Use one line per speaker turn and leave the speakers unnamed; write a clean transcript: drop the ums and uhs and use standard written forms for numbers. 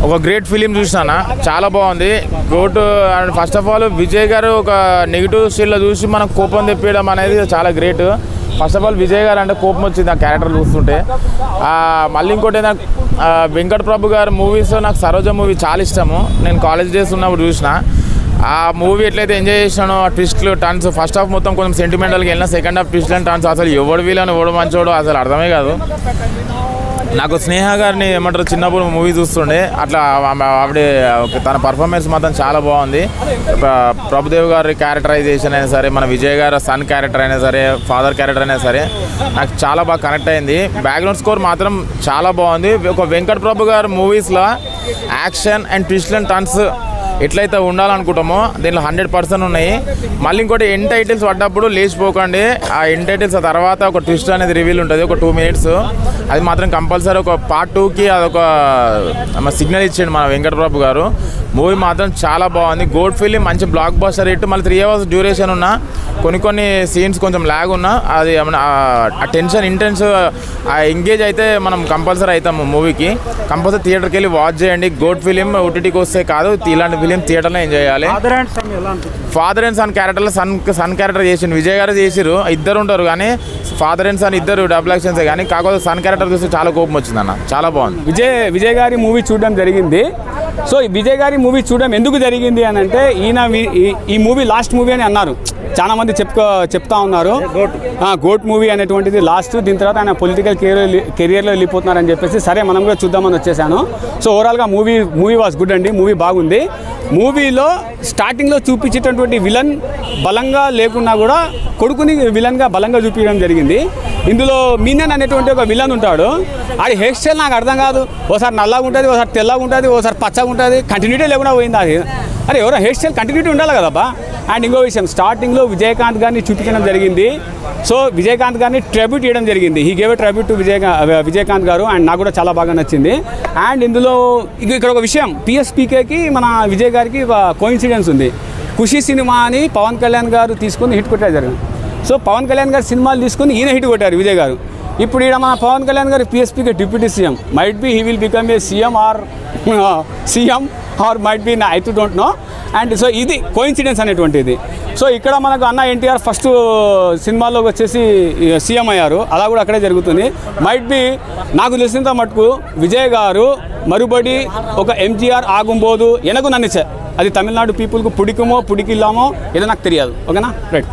ఒక great film చూసినా, చాలా బాగుంది. GOAT and first of all Vijay గారు ఒక నెగిటివ్ స్టిల్లో చూసి మనకు కోపం తెప్పించడం అనేది చాలా great. First of all Vijay గారు అంటే కోపం వచ్చింది ఆ క్యారెక్టర్ చూస్తుంటే. మళ్ళీ ఇంకోటి నాకు వెంకట్ ప్రభు గారు మూవీస్, నాకు సరోజ మూవీ చాలా ఇష్టము. నేను కాలేజ్ డేస్ ఉన్నప్పుడు చూసిన ఆ మూవీ ఎట్లయితే ఎంజాయ్ చేసినానో, ఆ ట్విస్ట్లు టర్న్స్, ఫస్ట్ హాఫ్ మొత్తం కొంచెం సెంటిమెంటల్గా వెళ్ళినా second half twist and turns అసలు ఎవడు వీళ్ళని ఎవడు మంచోడు అసలు అర్థమే కాదు. నాకు స్నేహ గారిని ఏమంటారు చిన్నప్పుడు మూవీ చూస్తుండే, అట్లా ఆవిడ తన పర్ఫార్మెన్స్ మాత్రం చాలా బాగుంది. ప్రభుదేవ్ గారి క్యారెక్టరైజేషన్ అయినా సరే, మన విజయ్ గారి సన్ క్యారెక్టర్ అయినా సరే, ఫాదర్ క్యారెక్టర్ అయినా సరే నాకు చాలా బాగా కనెక్ట్ అయింది. బ్యాక్గ్రౌండ్ స్కోర్ మాత్రం చాలా బాగుంది. ఒక వెంకట్ ప్రభు గారి మూవీస్లో action and twist and turns ఎట్లయితే ఉండాలనుకుంటామో దీనిలో 100% ఉన్నాయి. మళ్ళీ ఇంకోటి ఎండ్ టైటిల్స్ పడ్డప్పుడు లేచిపోకండి. ఆ ఎండ్ టైటిల్స్ తర్వాత ఒక ట్విస్ట్ అనేది రివీల్ ఉంటుంది, ఒక 2 minutes. అది మాత్రం కంపల్సరీ ఒక పార్ట్ 2కి అదొక సిగ్నల్ ఇచ్చాడు మన వెంకట ప్రభు గారు. మూవీ మాత్రం చాలా బాగుంది. గోడ్ ఫిలిం మంచి బ్లాక్ బస్టర్ హిట్. మళ్ళీ 3 hours డ్యూరేషన్ ఉన్నా, కొన్ని సీన్స్ కొంచెం ల్యాగ్ ఉన్నా, అది ఆ టెన్షన్ ఇంటెన్స్ ఎంగేజ్ అయితే మనం కంపల్సరీ అవుతాము మూవీకి. కంపల్సరీ థియేటర్కి వెళ్ళి వాచ్ చేయండి. గోడ్ ఫిలిం ఓటీటీకి వస్తే కాదు, ఇలాంటి ఫిలిం థియేటర్లో ఎంజాయ్ చేయాలి. ఫాదర్ అండ్ సన్ క్యారెక్టర్లో సన్ క్యారెక్టర్ చేసిండు, విజయ్ గారు చేసిరు. ఇద్దరు ఉంటారు కానీ ఫాదర్ అండ్ సన్ ఇద్దరు డబుల్ యాక్షన్స్. కానీ కాకపోతే సన్ క్యారెక్టర్ చూస్తే చాలా కోపం వచ్చింది అన్న, చాలా బాగుంది.
విజయ్ గారి మూవీ చూడడం జరిగింది. సో విజయ్ గారి మూవీ చూడడం ఎందుకు జరిగింది అని అంటే, ఈ మూవీ లాస్ట్ మూవీ అని అన్నారు, చాలా మంది చెప్తా ఉన్నారు. గోట్ మూవీ అనేటువంటిది లాస్ట్, దీని తర్వాత ఆయన పొలిటికల్ కెరియర్లో వెళ్ళిపోతున్నారని చెప్పేసి సరే మనం కూడా చూద్దామని వచ్చేసాను. సో ఓవరాల్గా మూవీ వాస్ గుడ్ అండి. మూవీ బాగుంది. మూవీలో స్టార్టింగ్లో చూపించేటటువంటి విలన్ బలంగా లేకున్నా కూడా కొడుకుని విలన్గా బలంగా చూపించడం జరిగింది. ఇందులో మీనన్ అనేటువంటి ఒక విలన్ ఉంటాడు. అది హెయిర్ స్టైల్ నాకు అర్థం కాదు. ఓసారి నల్లగా ఉంటుంది, ఓసారి తెల్లగా ఉంటుంది, ఓసారి పచ్చగా ఉంటుంది, కంటిన్యూటీ లేకుండా పోయింది అది. అరే ఎవరో హెయిర్ స్టైల్ కంటిన్యూటీ ఉండాలి కదబ్బా. అండ్ ఇంకో విషయం, స్టార్టింగ్లో విజయకాంత్ గారిని చూపించడం జరిగింది. సో విజయకాంత్ గారిని ట్రిబ్యూట్ చేయడం జరిగింది. He gave a tribute to Vijayakanth గారు. అండ్ నాకు కూడా చాలా బాగా నచ్చింది. అండ్ ఇందులో ఇక్కడ ఒక విషయం, పిఎస్పీకేకి మన విజయ్ గారికి ఒక కోఇన్సిడెన్స్ ఉంది. ఖుషి సినిమా అని పవన్ కళ్యాణ్ గారు తీసుకుని హిట్ కొట్టారు జరిగింది. సో పవన్ కళ్యాణ్ గారు సినిమాలు తీసుకుని ఈయన హిట్ కొట్టారు విజయ్ గారు. ఇప్పుడు ఇక్కడ మన పవన్ కళ్యాణ్ గారు PSPK deputy CM. Might be he will become a CM or might be I don't know. And so ఇది కోఇన్సిడెన్స్ అనేటువంటిది. సో ఇక్కడ మనకు అన్న ఎన్టీఆర్ ఫస్ట్ సినిమాలో వచ్చేసి సీఎం అయ్యారు, అలా కూడా అక్కడే జరుగుతుంది. మైట్ బి నాకు తెలిసినంత మటుకు విజయ్ గారు మరుబడి ఒక ఎంజీఆర్ ఆగుంబోదు ఎనకు నన్నిచ్చే, అది తమిళనాడు పీపుల్కు పుడికమో పుడికిల్లామో ఏదో నాకు తెలియదు. ఓకేనా, రైట్.